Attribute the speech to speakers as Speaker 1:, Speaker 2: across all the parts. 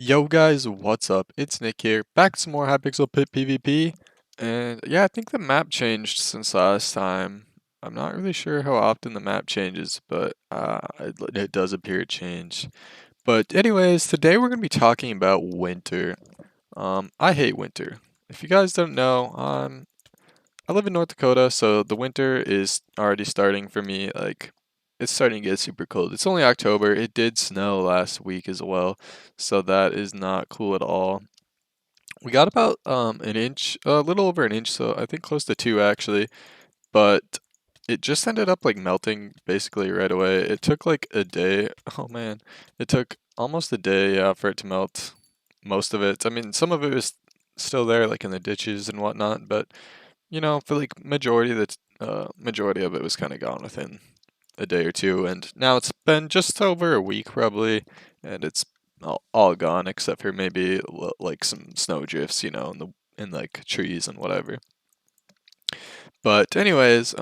Speaker 1: Yo guys, what's up? It's Nick here, back to some more Hypixel Pit PvP, and yeah, I think the map changed since last time. I'm not really sure how often the map changes, but it does appear to change. But anyways, today we're going to be talking about winter. I hate winter. If you guys don't know, I live in North Dakota, so the winter is already starting for me. Like, it's starting to get super cold. It's only October. It did snow last week as well, so that is not cool at all. We got about an inch, a little over an inch, so I think close to two actually, but it just ended up like melting basically right away. It took like a day. Oh man, it took almost a day, yeah, for it to melt. Most of it. I mean, some of it was still there, like in the ditches and whatnot, but for like majority of it was kind of gone within a day or two, and now it's been just over a week probably, and it's all gone except for maybe like some snow drifts, in like trees and whatever. But anyways,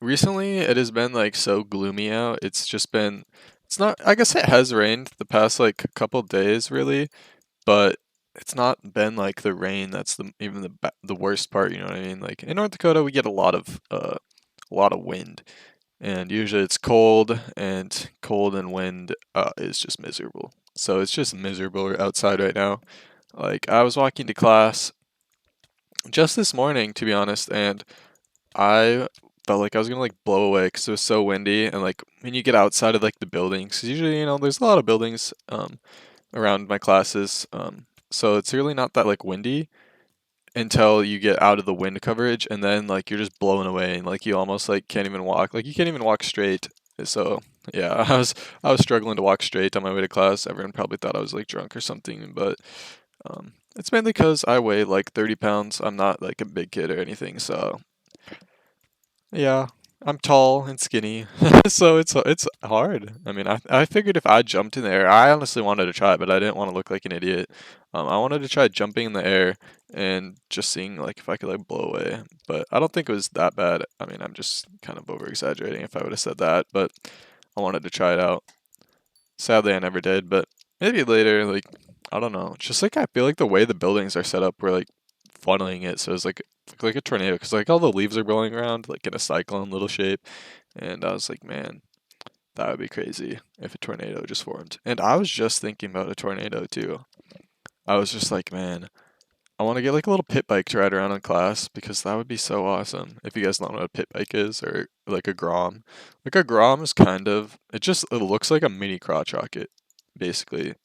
Speaker 1: recently it has been like so gloomy out. It's not. I guess it has rained the past like couple days really, but it's not been like the rain that's the worst part, you know what I mean? Like in North Dakota, we get a lot of wind, and usually it's cold and wind is just miserable. So it's just miserable outside right now. Like I was walking to class just this morning, to be honest, and I felt like I was gonna like blow away because it was so windy. And like when you get outside of like the buildings, 'cause usually there's a lot of buildings around my classes, so it's really not that like windy until you get out of the wind coverage, and then like you're just blown away, and like you almost like can't even walk, like you can't even walk straight. So yeah, I was struggling to walk straight on my way to class. Everyone probably thought I was like drunk or something, but it's mainly because I weigh like 30 pounds. I'm not like a big kid or anything, so yeah, I'm tall and skinny, so it's hard. I mean, I figured if I jumped in the air, I honestly wanted to try it, but I didn't want to look like an idiot. I wanted to try jumping in the air and just seeing like if I could like blow away, but I don't think it was that bad. I mean, I'm just kind of over exaggerating if I would have said that, but I wanted to try it out. Sadly, I never did, but maybe later. Like I don't know. It's just like I feel like the way the buildings are set up, we're like funneling it, so it's like a tornado, because like all the leaves are blowing around like in a cyclone little shape, and I was like, man, that would be crazy if a tornado just formed. And I was just thinking about a tornado too. I was just like, man, I want to get like a little pit bike to ride around in class because that would be so awesome. If you guys don't know what a pit bike is, or like a Grom, like a Grom is kind of it looks like a mini crotch rocket, basically.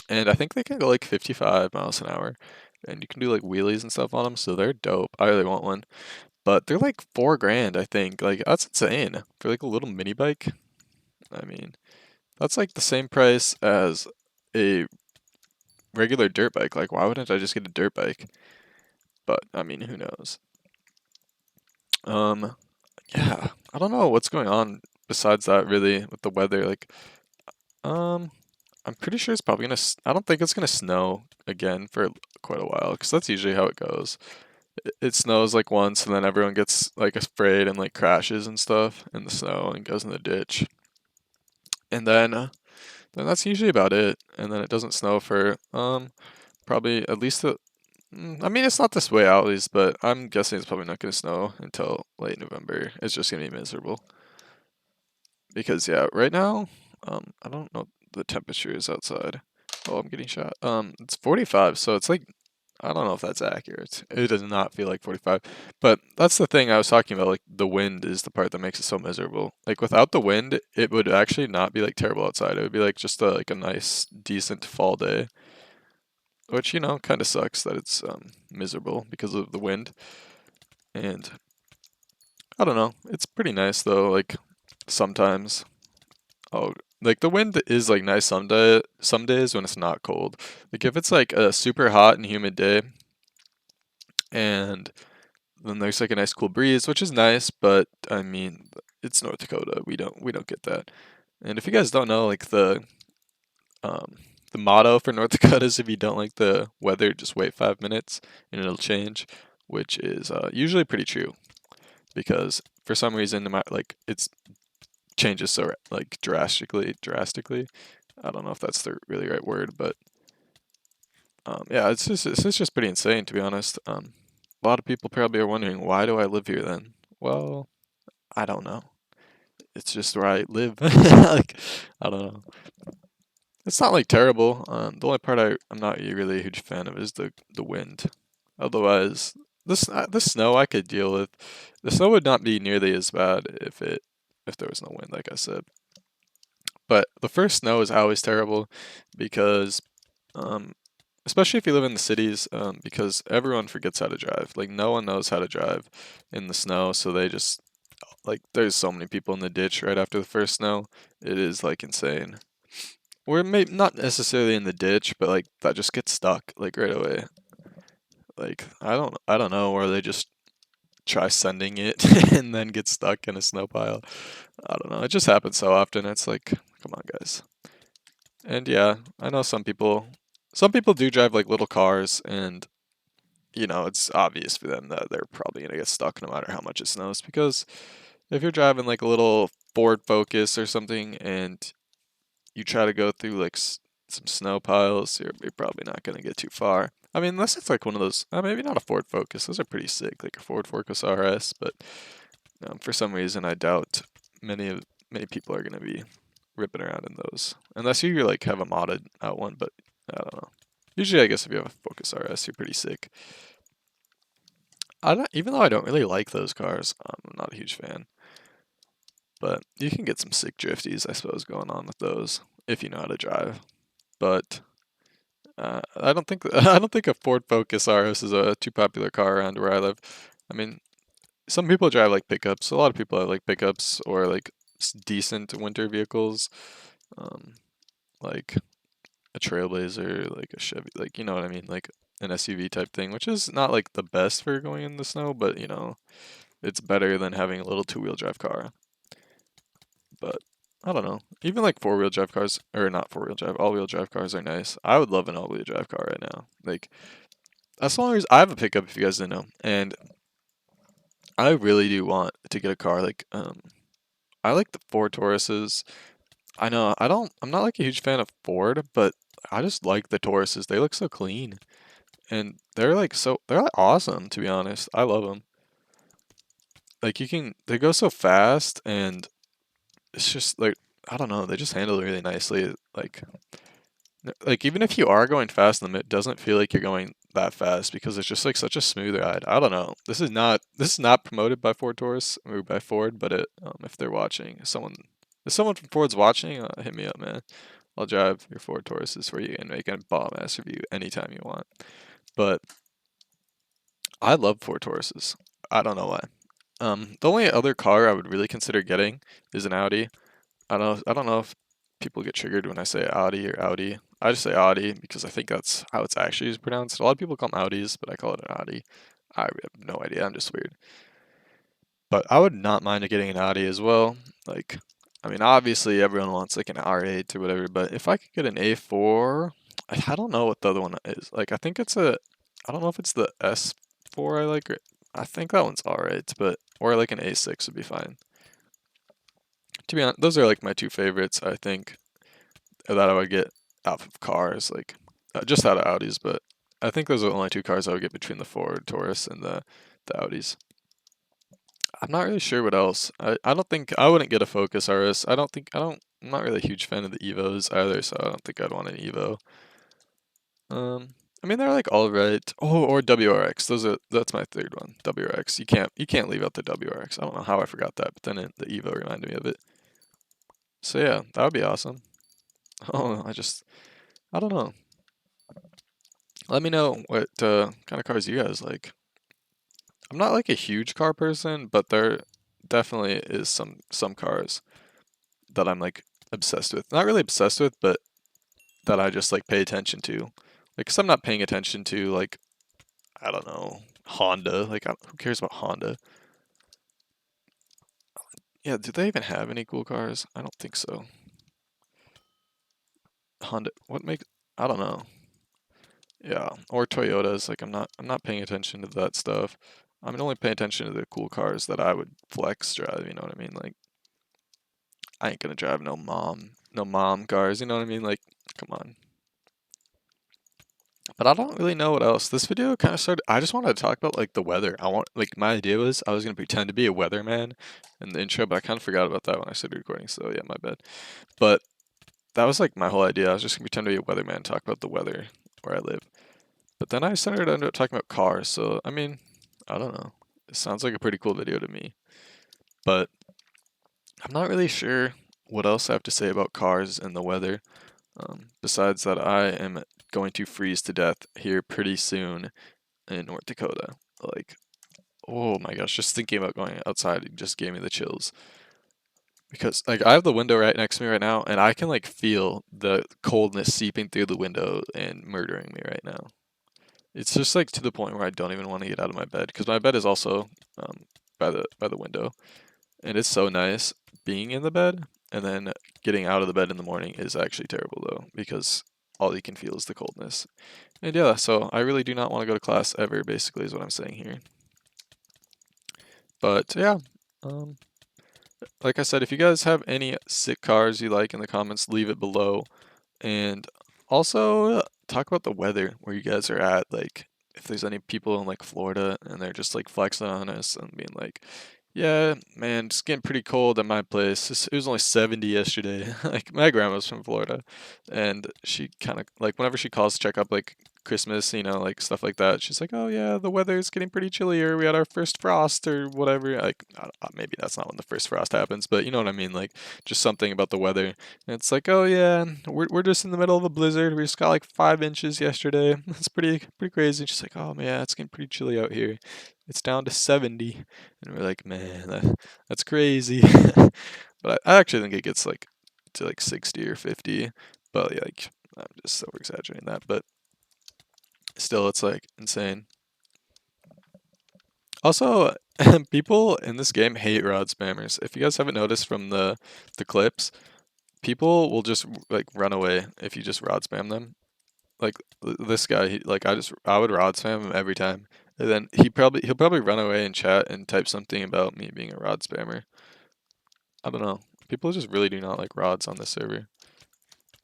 Speaker 1: And I think they can go like 55 miles an hour, and you can do like wheelies and stuff on them, so they're dope. I really want one, but they're like 4 grand, I think. Like that's insane for like a little mini bike. I mean, that's like the same price as a regular dirt bike. Like, why wouldn't I just get a dirt bike? But I mean, who knows? Um, yeah, I don't know what's going on besides that really with the weather. Like, um, I'm pretty sure it's probably I don't think it's gonna snow again for quite a while, because that's usually how it goes. It snows like once, and then everyone gets like afraid and like crashes and stuff in the snow and goes in the ditch. And then that's usually about it. And then it doesn't snow for probably at least I mean, it's not this way out at least, but I'm guessing it's probably not gonna snow until late November. It's just gonna be miserable. Because yeah, right now, I don't know what the temperature is outside. Oh, I'm getting shot. It's 45, so it's like I don't know if that's accurate. It does not feel like 45. But that's the thing I was talking about. Like the wind is the part that makes it so miserable. Like without the wind, it would actually not be like terrible outside. It would be like just like a nice, decent fall day. Which kind of sucks that it's miserable because of the wind. And I don't know. It's pretty nice though. Like sometimes. Oh, like the wind is like nice some days when it's not cold. Like if it's like a super hot and humid day, and then there's like a nice cool breeze, which is nice, but I mean, it's North Dakota. We don't get that. And if you guys don't know, like um the motto for North Dakota is if you don't like the weather, just wait 5 minutes and it'll change, which is usually pretty true, because for some reason like it's changes so like drastically. I don't know if that's the really right word, but yeah, it's just pretty insane, to be honest. A lot of people probably are wondering, why do I live here then? Well, I don't know. It's just where I live. Like, I don't know. It's not like terrible. The only part I'm not really a huge fan of is the wind. Otherwise, the snow I could deal with. The snow would not be nearly as bad if there was no wind, like I said. But the first snow is always terrible because um, especially if you live in the cities, because everyone forgets how to drive. Like no one knows how to drive in the snow, so they just like there's so many people in the ditch right after the first snow. It is like insane. Or maybe not necessarily in the ditch, but like that just gets stuck like right away. Like I don't know, or they just try sending it and then get stuck in a snow pile. I don't know. It just happens so often. It's like, come on, guys. And yeah, I know some people do drive like little cars and it's obvious for them that they're probably gonna get stuck no matter how much it snows because if you're driving like a little Ford Focus or something and you try to go through like some snow piles, you're probably not gonna get too far. I mean, unless it's like one of those, maybe not a Ford Focus. Those are pretty sick, like a Ford Focus RS. But for some reason, I doubt many people are gonna be ripping around in those, unless you like have a modded out one. But I don't know. Usually, I guess if you have a Focus RS, you're pretty sick. Even though I don't really like those cars, I'm not a huge fan. But you can get some sick drifties, I suppose, going on with those if you know how to drive. But I don't think I don't think a Ford Focus RS is a too popular car around where I live. I mean, some people drive like pickups. A lot of people have like pickups or like decent winter vehicles, um, like a Trailblazer, like a Chevy, like you know what I mean, like an SUV type thing, which is not like the best for going in the snow, but it's better than having a little two-wheel drive car. But I don't know. Even like four-wheel drive cars, or not four-wheel drive, all-wheel drive cars are nice. I would love an all-wheel drive car right now. Like as long as I have a pickup, if you guys didn't know, and I really do want to get a car. Like I like the Ford Tauruses. I know I'm not like a huge fan of Ford, but I just like the Tauruses. They look so clean, and they're like awesome to be honest. I love them. Like they go so fast, and it's just like I don't know, they just handle it really nicely. Like even if you are going fast in them, it doesn't feel like you're going that fast because it's just like such a smooth ride. I don't know. This is not promoted by Ford Taurus or by Ford, but if they're watching, if someone from Ford's watching, hit me up, man. I'll drive your Ford Tauruses for you and make a bomb ass review anytime you want. But I love Ford Tauruses. I don't know why. The only other car I would really consider getting is an Audi. I don't know if people get triggered when I say Audi or Audi. I just say Audi because I think that's how it's actually pronounced. A lot of people call them Audis, but I call it an Audi. I have no idea. I'm just weird. But I would not mind getting an Audi as well. Like, I mean, obviously everyone wants like an R8 or whatever, but if I could get an A4, I don't know what the other one is. Like, I don't know if it's the S4 I like, or I think that one's R8, or like an A6 would be fine. To be honest, those are like my two favorites, I think, that I would get out of cars, like just out of Audis. But I think those are the only two cars I would get between the Ford Taurus and the Audis. I'm not really sure what else. I don't think I wouldn't get a Focus RS. I'm not really a huge fan of the Evos either, so I don't think I'd want an Evo. I mean they're like all right. Oh, or WRX. That's my third one. WRX. You can't leave out the WRX. I don't know how I forgot that, but then the Evo reminded me of it. So yeah, that would be awesome. Oh, I don't know. Let me know what kind of cars you guys like. I'm not like a huge car person, but there definitely is some cars that I'm like obsessed with. Not really obsessed with, but that I just like pay attention to. Like, 'cause I'm not paying attention to like I don't know, Honda. Like, who cares about Honda? Yeah, do they even have any cool cars? I don't think so. Honda, what makes I don't know. Yeah, or Toyotas. Like, I'm not paying attention to that stuff. I'm only paying attention to the cool cars that I would flex drive. You know what I mean? Like, I ain't gonna drive no mom no mom cars, you know what I mean? Like, come on. But I don't really know what else. This video kind of started, I just wanted to talk about like the weather. Like my idea was I was going to pretend to be a weatherman in the intro, but I kind of forgot about that when I started recording, so yeah, my bad. But that was like my whole idea. I was just going to pretend to be a weatherman and talk about the weather where I live. But then I started to end up talking about cars, so I mean, I don't know. It sounds like a pretty cool video to me. But I'm not really sure what else I have to say about cars and the weather. Besides that, I am going to freeze to death here pretty soon in North Dakota. Like, oh my gosh, just thinking about going outside just gave me the chills. Because like I have the window right next to me right now, and I can like feel the coldness seeping through the window and murdering me right now. It's just like to the point where I don't even want to get out of my bed because my bed is also by the window, and it's so nice being in the bed, and then getting out of the bed in the morning is actually terrible though because all you can feel is the coldness. And yeah, so I really do not want to go to class ever, basically, is what I'm saying here. But yeah, um, like I said, if you guys have any sick cars you like in the comments, leave it below. And also talk about the weather where you guys are at. Like, if there's any people in like Florida and they're just like flexing on us and being like, yeah, man, it's getting pretty cold at my place. It was only 70 yesterday. Like, my grandma's from Florida, and she kind of like whenever she calls to check up like Christmas, you know, like stuff like that. She's like, "Oh yeah, the weather's getting pretty chillier. We had our first frost or whatever." Like, maybe that's not when the first frost happens, but you know what I mean. Like, just something about the weather. And it's like, "Oh yeah, we're just in the middle of a blizzard. We just got like 5 inches yesterday. It's pretty crazy." And she's like, "Oh man, it's getting pretty chilly out here. It's down to 70." And we're like, "Man, that's crazy." But I actually think it gets like to like 60 or 50. But yeah, like, I'm just over exaggerating that. But still, it's like insane. Also, people in this game hate rod spammers. If you guys haven't noticed from the clips, people will just like run away if you just rod spam them. Like this guy, like I would rod spam him every time, and then he'll probably run away in chat and type something about me being a rod spammer. I don't know. People just really do not like rods on this server.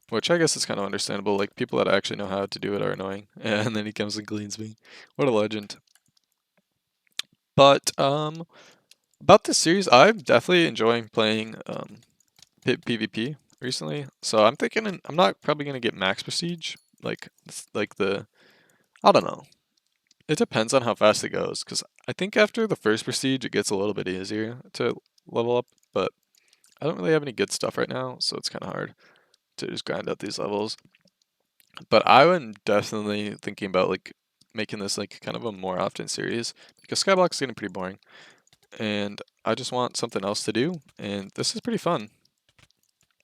Speaker 1: Which I guess is kind of understandable. Like, people that actually know how to do it are annoying. And then he comes and cleans me. What a legend. But, about this series, I'm definitely enjoying playing, Pit PvP recently. So I'm thinking I'm not probably going to get max prestige. Like I don't know. It depends on how fast it goes. Because I think after the first prestige, it gets a little bit easier to level up. But I don't really have any good stuff right now. So it's kind of hard to just grind out these levels. But I am definitely thinking about like making this like kind of a more often series because Skyblock is getting pretty boring, and I just want something else to do. And this is pretty fun.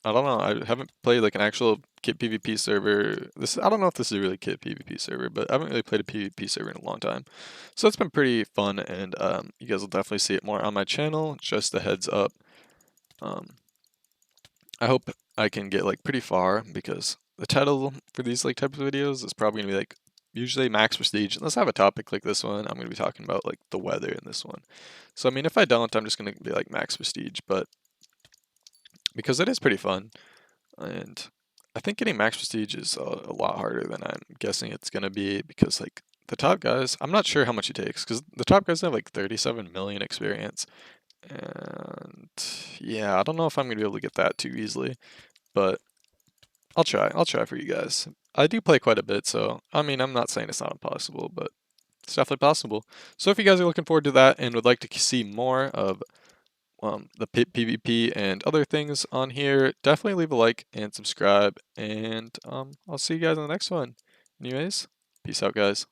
Speaker 1: I don't know. I haven't played like an actual kit PvP server. I don't know if this is a really kit PvP server, but I haven't really played a PvP server in a long time. So it's been pretty fun, and you guys will definitely see it more on my channel. Just a heads up. Um, I hope I can get like pretty far because the title for these like types of videos is probably gonna be like usually max prestige. Let's have a topic like this one. I'm gonna be talking about like the weather in this one. So I mean, if I don't, I'm just gonna be like max prestige. But because it is pretty fun, and I think getting max prestige is a lot harder than I'm guessing it's gonna be because like the top guys, I'm not sure how much it takes because the top guys have like 37 million experience, and yeah, I don't know if I'm gonna be able to get that too easily, but I'll try. I'll try for you guys. I do play quite a bit, so I mean, I'm not saying it's not impossible, but it's definitely possible. So if you guys are looking forward to that and would like to see more of the Pit PvP and other things on here, definitely leave a like and subscribe, and I'll see you guys in the next one. Anyways, peace out, guys.